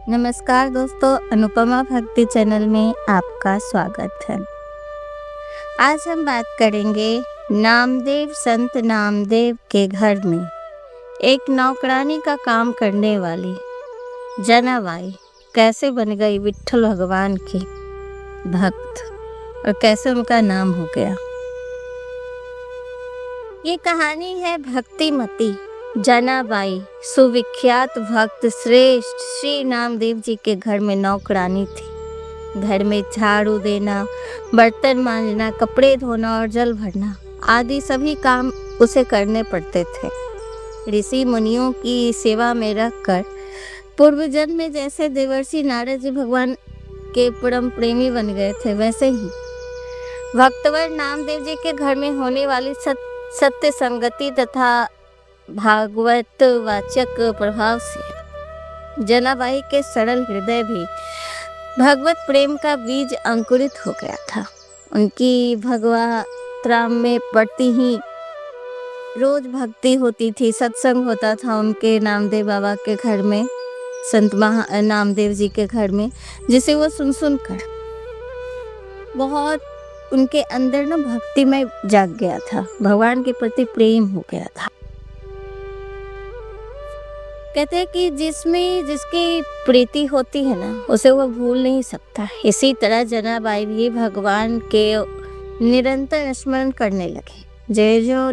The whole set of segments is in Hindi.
नमस्कार दोस्तों, अनुपमा भक्ति चैनल में आपका स्वागत है। आज हम बात करेंगे नामदेव संत नामदेव के घर में एक नौकरानी का काम करने वाली जनाबाई कैसे बन गई विट्ठल भगवान की भक्त और कैसे उनका नाम हो गया। ये कहानी है भक्तिमती जनाबाई, सुविख्यात भक्त श्रेष्ठ श्री नामदेव जी के घर में नौकरानी थी। घर में झाड़ू देना, बर्तन मांजना, कपड़े धोना और जल भरना आदि सभी काम उसे करने पड़ते थे। ऋषि मुनियों की सेवा में रखकर पूर्व जन्म में जैसे देवर्षि नारद जी भगवान के परम प्रेमी बन गए थे, वैसे ही भक्तवर नामदेव जी के घर में होने वाली सत्य संगति तथा भागवत वाचक प्रभाव से जनाबाई के सरल हृदय भी भगवत प्रेम का बीज अंकुरित हो गया था। उनकी भगवत राम में पड़ती ही रोज भक्ति होती थी, सत्संग होता था उनके नामदेव बाबा के घर में, संत नामदेव जी के घर में, जिसे वो सुन कर बहुत उनके अंदर ना भक्ति में जाग गया था, भगवान के प्रति प्रेम हो गया था। कहते हैं कि जिसकी प्रीति होती है ना, उसे वो भूल नहीं सकता। इसी तरह जनाबाई भी भगवान के निरंतर स्मरण करने लगे। जो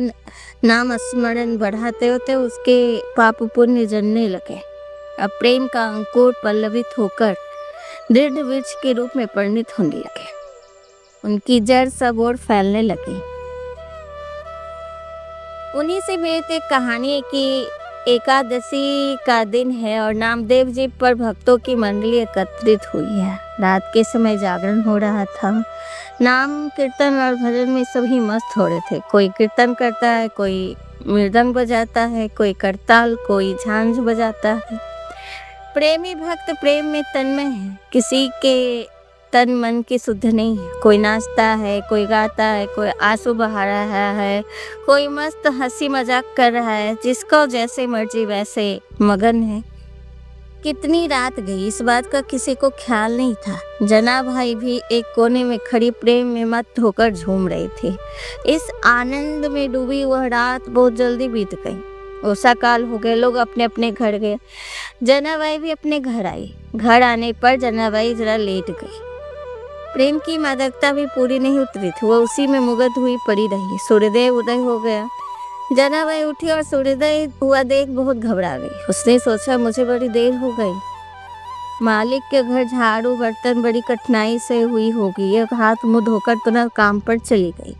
नाम स्मरण बढ़ाते होते उसके पाप पुण्य जलने लगे। अब प्रेम का अंकुर पल्लवित होकर दृढ़ वृक्ष के रूप में परिणित होने लगे। उनकी जड़ सब ओर फैलने लगी। उन्हीं से मेरी एक कहानी है कि एकादशी का दिन है और नामदेव जी पर भक्तों की मंडली एकत्रित हुई है। रात के समय जागरण हो रहा था। नाम कीर्तन और भजन में सभी मस्त हो रहे थे। कोई कीर्तन करता है, कोई मृदंग बजाता है, कोई करताल, कोई झांझ बजाता है। प्रेमी भक्त प्रेम में तन्मय है, किसी के तन मन की शुद्ध नहीं है। कोई नाचता है, कोई गाता है, कोई आंसू बहा रहा है, कोई मस्त हंसी मजाक कर रहा है, जिसको जैसे मर्जी वैसे मगन है। कितनी रात गई इस बात का किसी को ख्याल नहीं था। जनाबाई भी एक कोने में खड़ी प्रेम में मत होकर झूम रही थी। इस आनंद में डूबी वह रात बहुत जल्दी बीत गई। उषा काल हो गए, लोग अपने अपने घर गए। जनाबाई भी अपने घर आई। घर आने पर जनाबाई जरा लेट गई। प्रेम की मादकता भी पूरी नहीं उतरी थी, वो उसी में मुग्ध हुई पड़ी रही। सूर्योदय उदय हो गया। जनाबाई उठी और सूर्योदय हुआ देख बहुत घबरा गई। उसने सोचा मुझे बड़ी देर हो गई। मालिक के घर झाड़ू बर्तन बड़ी कठिनाई से हुई होगी। एक हाथ मुंह धोकर तुरंत काम पर चली गई।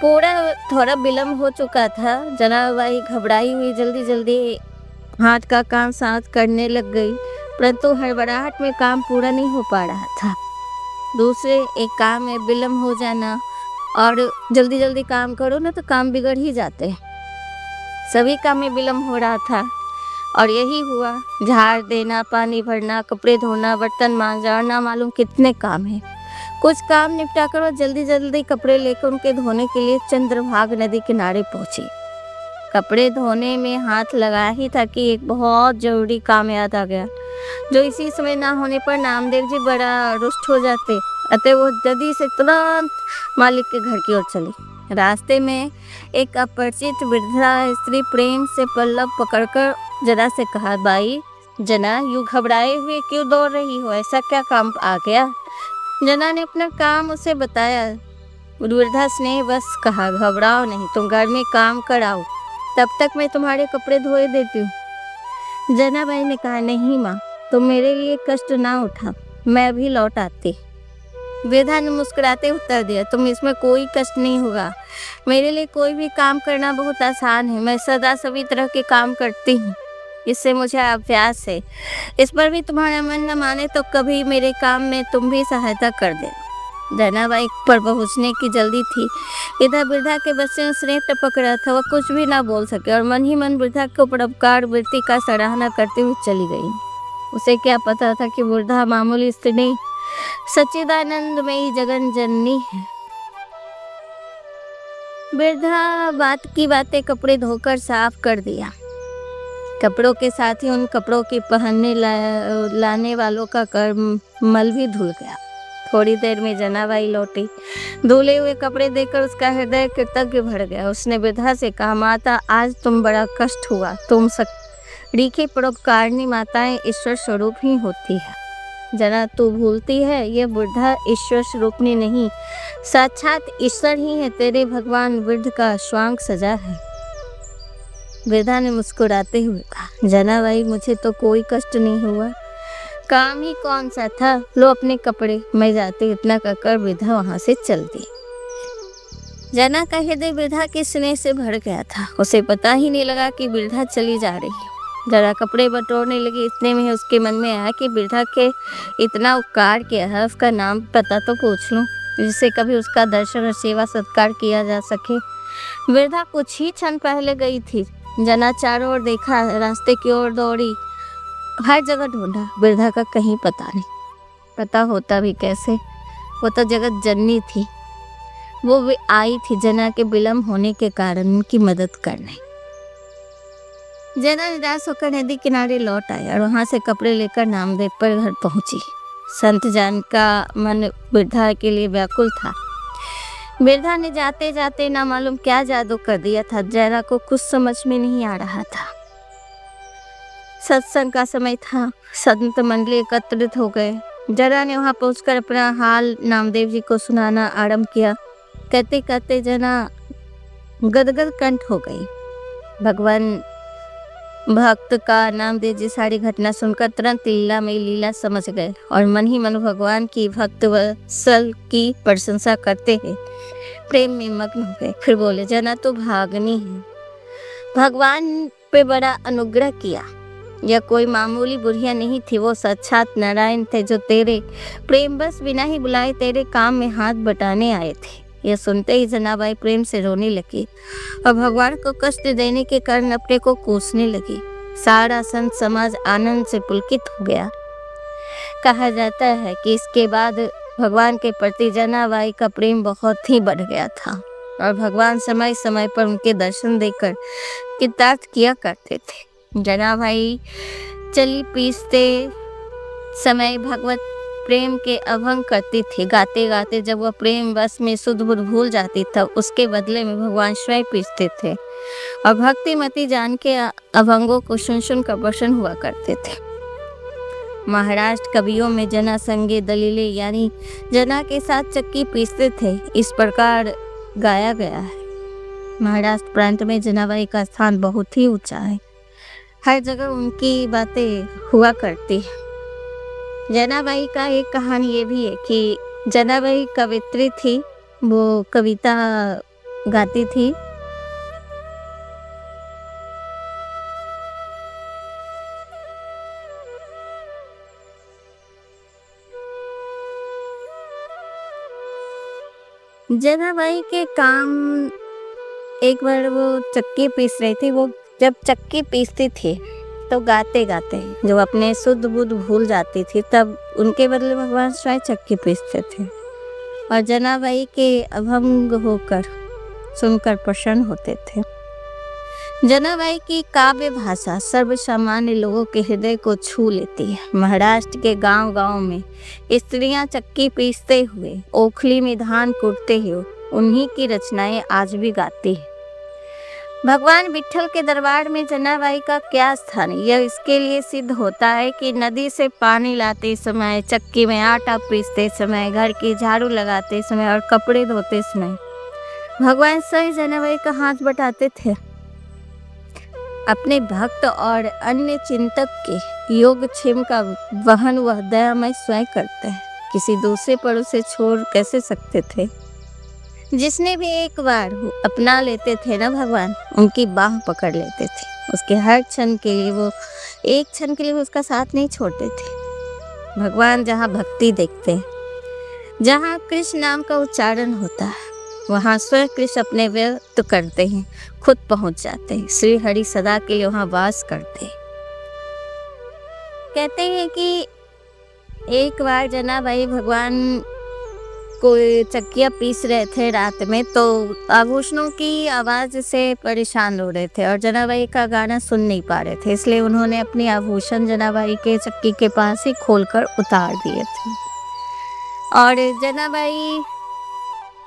पूरा थोड़ा विलम्ब हो चुका था। जनाबाई घबराई हुई जल्दी जल्दी हाथ का काम साथ करने लग गई, परंतु हड़बड़ाहट में काम पूरा नहीं हो पा रहा था। दूसरे एक काम में विलम्ब हो जाना और जल्दी जल्दी काम करो ना तो काम बिगड़ ही जाते हैं। सभी काम में विलम्ब हो रहा था और यही हुआ। झाड़ देना, पानी भरना, कपड़े धोना, बर्तन मांजना और ना मालूम कितने काम हैं। कुछ काम निपटा कर जल्दी जल्दी कपड़े लेकर उनके धोने के लिए चंद्रभाग नदी किनारे पहुंची। कपड़े धोने में हाथ लगाया ही था कि एक बहुत जरूरी काम याद आ गया, जो इसी समय ना होने पर नामदेव जी बड़ा रुष्ट हो जाते। अतः वो जल्दी से तुरंत मालिक के घर की ओर चली। रास्ते में एक अपरिचित वृद्धा स्त्री प्रेम से पल्लव पकड़कर जना से कहा, बाई जना, यूं घबराए हुए क्यों दौड़ रही हो? ऐसा क्या काम आ गया? जना ने अपना काम उसे बताया। वृद्धा स्नेह बस कहा, घबराओ नहीं, तुम घर में काम कराओ, तब तक मैं तुम्हारे कपड़े धोए देती हूँ। जनाबाई ने कहा, नहीं माँ, तुम मेरे लिए कष्ट ना उठाओ, मैं अभी लौट आती। वृद्धा ने मुस्कुराते उत्तर दिया, तुम इसमें कोई कष्ट नहीं होगा। मेरे लिए कोई भी काम करना बहुत आसान है। मैं सदा सभी तरह के काम करती हूँ, इससे मुझे अभ्यास है। इस पर भी तुम्हारा मन न माने तो कभी मेरे काम में तुम भी सहायता कर देना। जनाबाई पर पहुँचने की जल्दी थी। इधर वृद्धा के बच्चे स्नेह टपक रहा था। वह कुछ भी ना बोल सके और मन ही मन वृद्धा के परोपकार वृत्ति का सराहना करते हुए चली गई। उसे क्या पता था कि वृद्धा मामूली स्त्री नहीं, सच्चिदानंदमयी जगन जननी है। वृद्धा बात की बातें कपड़े धोकर साफ कर दिया। कपड़ों के साथ ही उन कपड़ों की लाने वालों का कर्म मल भी धुल गया। थोड़ी देर में जनाबाई लौटी। धुले हुए कपड़े देखकर उसका हृदय कृतज्ञ भर गया। उसने वृद्धा से कहा, माता, आज तुम बड़ा कष्ट हुआ। तुम रीखी परोपकारिणी माताएं ईश्वर स्वरूप ही होती है। जना, तू भूलती है, ये वृद्धा ईश्वर स्वरूपनी नहीं, साक्षात ईश्वर ही है। तेरे भगवान वृद्ध का स्वांग सजा है। वृद्धा ने मुस्कुराते हुए कहा, जनाबाई, मुझे तो कोई कष्ट नहीं हुआ। काम ही कौन सा था। लो अपने कपड़े, मैं जाती। इतना कहकर वृद्धा वहां से चल दी। जना का हृदय वृद्धा के स्नेह से भर गया था। उसे पता ही नहीं लगा कि वृद्धा चली जा रही है। जरा कपड़े बटोरने लगी। इतने में उसके मन में आया कि वृद्धा के इतना उपकार किया है, उसका नाम पता तो पूछ लूं, जिससे कभी उसका दर्शन और सेवा सत्कार किया जा सके। वृद्धा कुछ ही क्षण पहले गई थी। जना चारों ओर देखा, रास्ते की ओर दौड़ी, हर जगह ढूंढा। वृद्धा का कहीं पता नहीं। पता होता भी कैसे, वो तो जगत जननी थी। वो भी आई थी जना के विलम्ब होने के कारण उनकी मदद करने। जना निराश होकर नदी किनारे लौट आई और वहां से कपड़े लेकर नामदेव पर घर पहुंची। संत जान का मन वृद्धा के लिए व्याकुल था। वृद्धा ने जाते जाते ना मालूम क्या जादू कर दिया था। जना को कुछ समझ में नहीं आ रहा था। सत्संग का समय था। संत मंडली एकत्रित हो गए। जना ने वहां पहुंचकर अपना हाल नामदेव जी को सुनाना आरंभ किया। कहते कहते जना गदगद कंठ हो गई। भगवान भक्त का नामदेव जी सारी घटना सुनकर तुरंत लीला में लीला समझ गए और मन ही मन भगवान की भक्त वत्सल की प्रशंसा करते हैं प्रेम में मग्न हो गए। फिर बोले, जना तो भागनी है। भगवान पे बड़ा अनुग्रह किया। यह कोई मामूली बुढ़िया नहीं थी, वो साक्षात नारायण थे जो तेरे प्रेम बस बिना ही बुलाए तेरे काम में हाथ बटाने आए थे। यह सुनते ही जनाबाई प्रेम से रोने लगी और भगवान को कष्ट देने के कारण अपने को कोसने लगी। सारा संत समाज आनंद से पुलकित हो गया। कहा जाता है कि इसके बाद भगवान के प्रति जनाबाई का प्रेम बहुत ही बढ़ गया था और भगवान समय समय पर उनके दर्शन देकर कृतार्थ किया करते थे। जनाबाई चली पीसते समय भगवत प्रेम के अभंग करती थी। गाते गाते जब वह प्रेम बस में सुध बुध भूल जाती तब उसके बदले में भगवान स्वयं पीसते थे और भक्तिमती जान के अभंगों को सुन सुन कर प्रसन्न हुआ करते थे। महाराष्ट्र कवियों में जना संगे दलीले यानी जना के साथ चक्की पीसते थे इस प्रकार गाया गया है। महाराष्ट्र प्रांत में जनाबाई का स्थान बहुत ही ऊंचा है। हर जगह उनकी बातें हुआ करती है। जनाबाई का एक कहानी ये भी है कि जनाबाई कवित्री थी। वो कविता गाती थी। जनाबाई के काम, एक बार वो चक्की पीस रही थी। वो जब चक्की पीसती थी तो गाते गाते जो अपने शुद्ध बुद्ध भूल जाती थी तब उनके बदले भगवान स्वयं चक्की पीसते थे और जनाबाई के अभंग होकर सुनकर प्रसन्न होते थे। जनाबाई की काव्य भाषा सर्वसामान्य लोगों के हृदय को छू लेती है। महाराष्ट्र के गांव-गांव में स्त्रियां चक्की पीसते हुए, ओखली में धान कूटते हुए उन्हीं की रचनाएं आज भी गाती है। भगवान विट्ठल के दरबार में जनाबाई का क्या स्थान है, यह इसके लिए सिद्ध होता है कि नदी से पानी लाते समय, चक्की में आटा पीसते समय, घर की झाड़ू लगाते समय और कपड़े धोते समय भगवान स्वयं जनाबाई का हाथ बटाते थे। अपने भक्त और अन्य चिंतक के योगक्षेम का वहन वह दयामय स्वयं करते हैं। किसी दूसरे पर उसे छोड़ कैसे सकते थे। जिसने भी एक बार अपना लेते थे ना भगवान, उनकी बाह पकड़ लेते थे। उसके हर क्षण के लिए वो एक क्षण के लिए उसका साथ नहीं छोड़ते थे। भगवान जहाँ भक्ति देखते हैं, जहाँ कृष्ण नाम का उच्चारण होता है, वहाँ स्वयं कृष्ण अपने व्यक्त करते हैं, खुद पहुँच जाते हैं। श्री हरि सदा के लिए वहाँ वास करते हैं। कहते हैं कि एक बार जनाबाई भगवान कोई चक्कियाँ पीस रहे थे रात में, तो आभूषणों की आवाज़ से परेशान हो रहे थे और जनाबाई का गाना सुन नहीं पा रहे थे, इसलिए उन्होंने अपने आभूषण जनाबाई के चक्की के पास ही खोलकर उतार दिए थे। और जनाबाई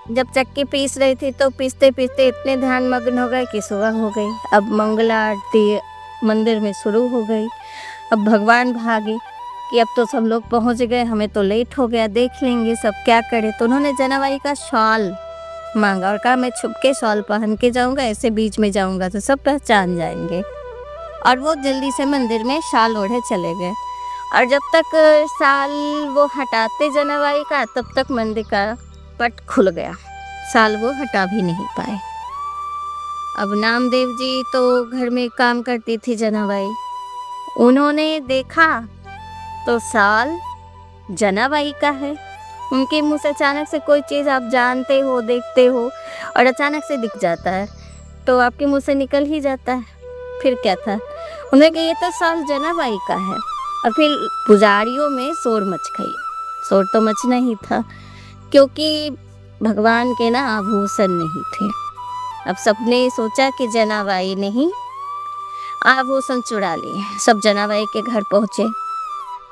जब चक्की पीस रही थी तो पीसते पीसते इतने ध्यान मग्न हो गए कि सुबह हो गई। अब मंगला आरती मंदिर में शुरू हो गई। अब भगवान भागे कि अब तो सब लोग पहुंच गए, हमें तो लेट हो गया, देख लेंगे सब क्या करे। तो उन्होंने जनाबाई का शॉल मांगा और कहा मैं छुप के शॉल पहन के जाऊंगा, ऐसे बीच में जाऊंगा तो सब पहचान जाएंगे। और वो जल्दी से मंदिर में शाल ओढ़े चले गए। और जब तक शाल वो हटाते जनाबाई का, तब तक मंदिर का पट खुल गया। शाल वो हटा भी नहीं पाए। अब नामदेव जी तो घर में काम करती थी जनाबाई, उन्होंने देखा तो शाल जनाबाई का है। उनके मुंह से अचानक से कोई चीज़ आप जानते हो, देखते हो और अचानक से दिख जाता है तो आपके मुंह से निकल ही जाता है। फिर क्या था, उन्होंने कहा ये तो शाल जनाबाई का है। और फिर पुजारियों में शोर मच गई। शोर तो मचना ही था क्योंकि भगवान के ना आभूषण नहीं थे। अब सबने सोचा कि जनाबाई ने ही आभूषण चुरा लिए। सब जनाबाई के घर पहुंचे।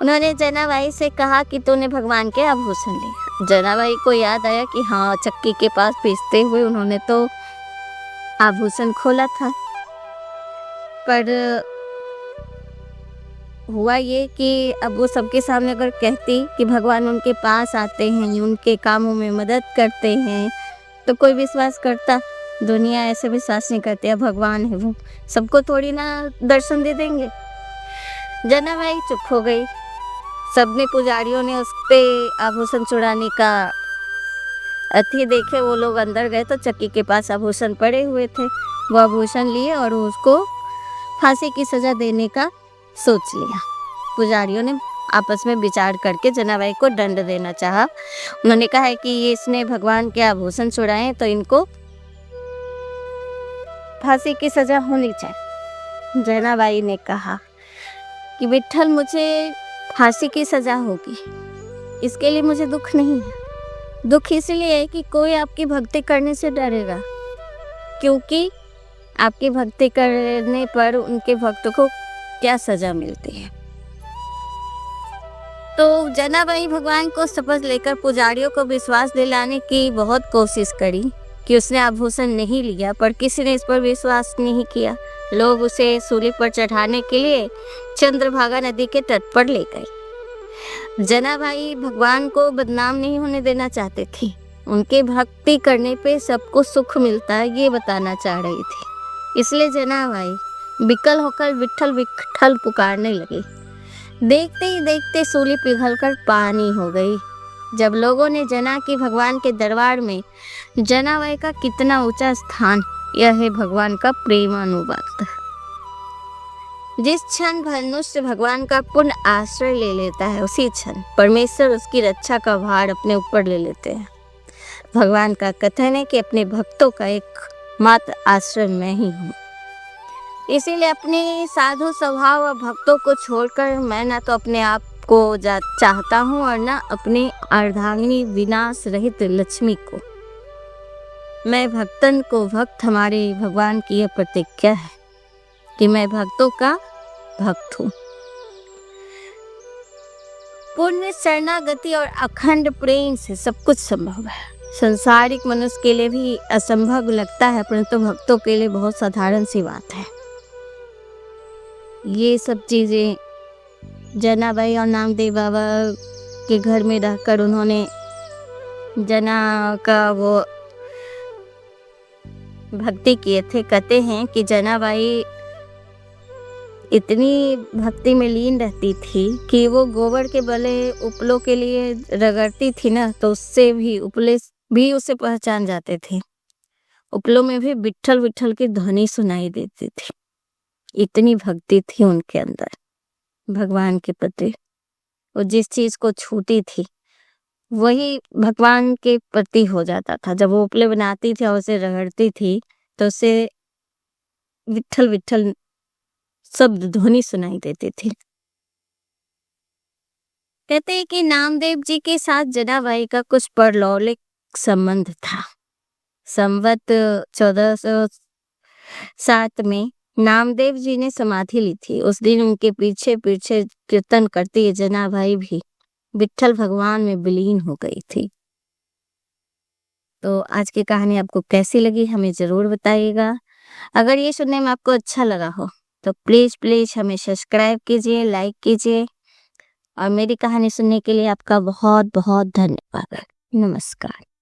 उन्होंने जनाबाई से कहा कि तूने भगवान के आभूषण लिए। जनाबाई को याद आया कि हाँ, चक्की के पास पीसते हुए उन्होंने तो आभूषण खोला था। पर हुआ ये कि अब वो सबके सामने अगर कहती कि भगवान उनके पास आते हैं, उनके कामों में मदद करते हैं, तो कोई विश्वास करता? दुनिया ऐसे विश्वास नहीं करती। अब भगवान है, वो सबको थोड़ी ना दर्शन दे देंगे। जनाबाई चुप हो गई। सबने पुजारियों ने उस पे आभूषण चुराने का अति देखे। वो लोग अंदर गए तो चक्की के पास आभूषण पड़े हुए थे। वो आभूषण लिए और उसको फांसी की सजा देने का सोच लिया। पुजारियों ने आपस में विचार करके जनाबाई को दंड देना चाहा। उन्होंने कहा है कि ये इसने भगवान के आभूषण चुराए तो इनको फांसी की सजा होनी चाहिए। जनाबाई ने कहा कि विट्ठल, मुझे फांसी की सजा होगी, इसके लिए मुझे दुख नहीं है। दुख इसलिए है कि कोई आपकी भक्ति करने से डरेगा, क्योंकि आपकी भक्ति करने पर उनके भक्तों को क्या सजा मिलती है। तो जनाबाई भगवान को शपथ लेकर पुजारियों को विश्वास दिलाने की बहुत कोशिश करी कि उसने आभूषण नहीं लिया, पर किसी ने इस पर विश्वास नहीं किया। लोग उसे सूली पर चढ़ाने के लिए चंद्रभागा नदी के तट पर ले गए। जनाबाई भगवान को बदनाम नहीं होने देना चाहते थे। उनके भक्ति करने पे सबको सुख मिलता है, ये बताना चाह रही थी। इसलिए जनाबाई विकल होकर विट्ठल विट्ठल पुकारने लगी। देखते ही देखते सूली पिघलकर पानी हो गई। जब लोगों ने जना कि भगवान के दरबार में जनाबाई का कितना ऊंचा स्थान, यह है भगवान का प्रेमानुवाद। जिस क्षण मनुष्य भगवान का पूर्ण आश्रय ले लेता है, उसी क्षण परमेश्वर उसकी रक्षा का भार अपने ऊपर ले लेते हैं। भगवान का कथन है कि अपने भक्तों का एक मात्र आश्रय मैं ही हूँ। इसीलिए अपने साधु स्वभाव और भक्तों को छोड़कर मैं ना तो अपने आप को चाहता हूँ और ना अपने अर्धांगिनी विनाश रहित लक्ष्मी को। मैं भक्तन को भक्त, हमारे भगवान की यह प्रतिज्ञा है कि मैं भक्तों का भक्त हूँ। पूर्ण शरणागति और अखंड प्रेम से सब कुछ संभव है। संसारिक मनुष्य के लिए भी असंभव लगता है, परंतु भक्तों के लिए बहुत साधारण सी बात है। ये सब चीज़ें जनाबाई और नामदेव बाबा के घर में रहकर उन्होंने जना का वो भक्ति किए थे। कहते हैं कि जनाबाई इतनी भक्ति में लीन रहती थी कि वो गोबर के बले उपलों के लिए रगड़ती थी ना, तो उससे भी उपले भी उसे पहचान जाते थे। उपलों में भी विट्ठल विट्ठल की ध्वनि सुनाई देती थी। इतनी भक्ति थी उनके अंदर भगवान के प्रति। वो जिस चीज को छूती थी वही भगवान के प्रति हो जाता था। जब वो उपले बनाती थी और उसे रगड़ती थी तो उसे विट्ठल विट्ठल शब्द ध्वनि सुनाई देती थी। कहते हैं कि नामदेव जी के साथ जनाबाई का कुछ परलौकिक संबंध था। संवत 1407 में नामदेव जी ने समाधि ली थी। उस दिन उनके पीछे पीछे कीर्तन करती जनाबाई भी विट्ठल भगवान में विलीन हो गई थी। तो आज की कहानी आपको कैसी लगी हमें जरूर बताइएगा। अगर ये सुनने में आपको अच्छा लगा हो तो प्लीज हमें सब्सक्राइब कीजिए, लाइक कीजिए और मेरी कहानी सुनने के लिए आपका बहुत बहुत धन्यवाद। नमस्कार।